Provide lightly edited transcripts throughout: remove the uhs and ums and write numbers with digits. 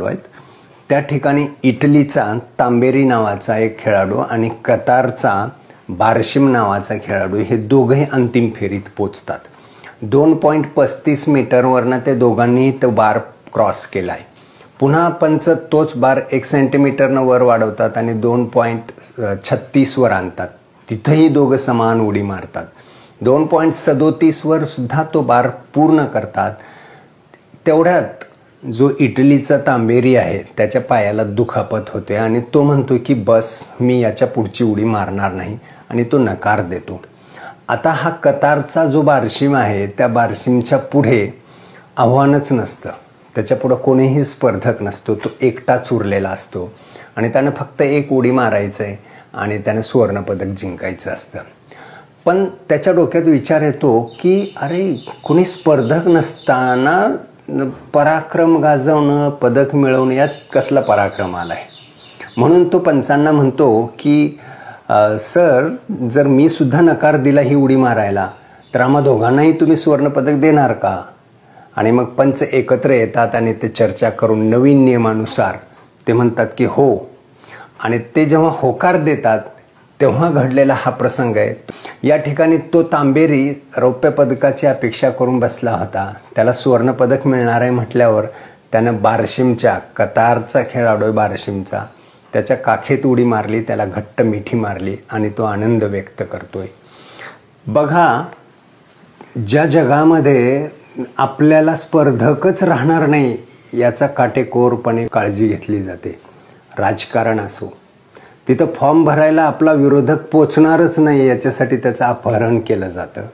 चालू आहेत। त्या ठिकाणी इटलीचा तांबेरी नावाचा एक खेळाडू आणि कतारचा बारशिम नावाचा खेळाडू हे दोघे अंतिम फेरीत पोचतात। 2.35 मीटरवरनं ते दोघांनीही तो बार क्रॉस केलाय। पुन्हा पंच तोच बार 1 सेंटीमीटरनं वर वाढवतात आणि 2.36 वर आणतात। तिथेही दोघं समान उडी मारतात। 2.37 वर सुद्धा तो बार पूर्ण करतात। तेवढ्यात जो इटलीचा तांबेरी आहे त्याच्या पायाला दुखापत होते आणि तो म्हणतो की बस मी याच्या पुढची उडी मारणार नाही आणि तो नकार देतो। आता हा कतारचा जो बारशिम आहे त्या बारशिमच्या पुढे आव्हानच नसतं, त्याच्या पुढे कोणीही स्पर्धक नसतो, तो एकटाच उरलेला असतो आणि त्याने फक्त एक उडी मारायचं आहे आणि त्याने सुवर्णपदक जिंकायचं असतं। पण त्याच्या डोक्यात विचार येतो की अरे कोणी स्पर्धक नसताना पराक्रम गाजवणं, पदक मिळवणं याच कसला पराक्रम आलाय। म्हणून तो पंचांना म्हणतो की सर जर मी सुद्धा नकार दिला ही उडी मारायला तर आम्हा दोघांनाही तुम्ही सुवर्णपदक देणार का? आणि मग पंच एकत्र येतात आणि ते चर्चा करून नवीन नियमानुसार ते म्हणतात की हो। आणि ते जेव्हा होकार देतात तेव्हा घडलेला हा प्रसंग आहे। या ठिकाणी तो तांबेरी रौप्य पदकाची अपेक्षा करून बसला होता, त्याला सुवर्णपदक मिळणार आहे म्हटल्यावर त्यानं बारशिमच्या, कतारचा खेळाडू आहे बारशिमचा, त्याच्या काखेत उडी मारली, त्याला घट्ट मिठी मारली आणि तो आनंद व्यक्त करतोय। बघा, ज्या जगामध्ये आपल्याला स्पर्धकच राहणार नाही याचा काटेकोरपणे काळजी घेतली जाते, राजकारण असो, तिथं फॉर्म भरायला आपला विरोधक पोचणारच नाही याच्यासाठी त्याचं अपहरण केलं जातं।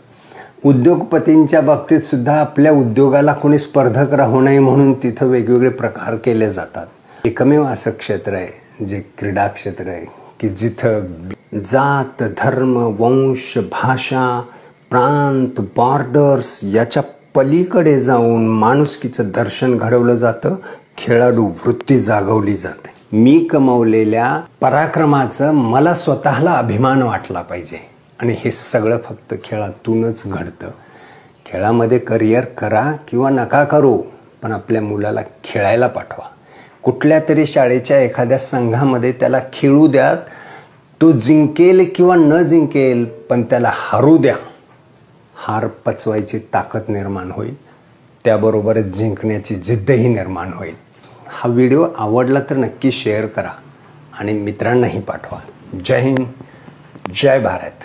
उद्योगपतींच्या बाबतीत सुद्धा आपल्या उद्योगाला कोणी स्पर्धक राहू नये म्हणून तिथं वेगवेगळे प्रकार केले जातात। एकमेव असं क्षेत्र आहे जे क्रीडा क्षेत्र आहे की जिथं जात, धर्म, वंश, भाषा, प्रांत, बॉर्डर्स याच्या पलीकडे जाऊन माणुसकीचं दर्शन घडवलं जातं, खेळाडू वृत्ती जागवली जाते। मी कमवलेल्या पराक्रमाचं मला स्वतःला अभिमान वाटला पाहिजे आणि हे सगळं फक्त खेळातूनच घडतं। खेळामध्ये करिअर करा किंवा नका करू, पण आपल्या मुलाला खेळायला पाठवा। कुठल्या तरी शाळेच्या एखाद्या संघामध्ये त्याला खेळू द्या, तो जिंकेल किंवा न जिंकेल पण त्याला हरू द्या। हार पचवायची ताकद निर्माण होईल, त्याबरोबरच जिंकण्याची जिद्दही निर्माण होईल। हा व्हिडिओ आवडला तर नक्की शेअर करा आणि मित्रांनाही पाठवा। जय हिंद, जय भारत।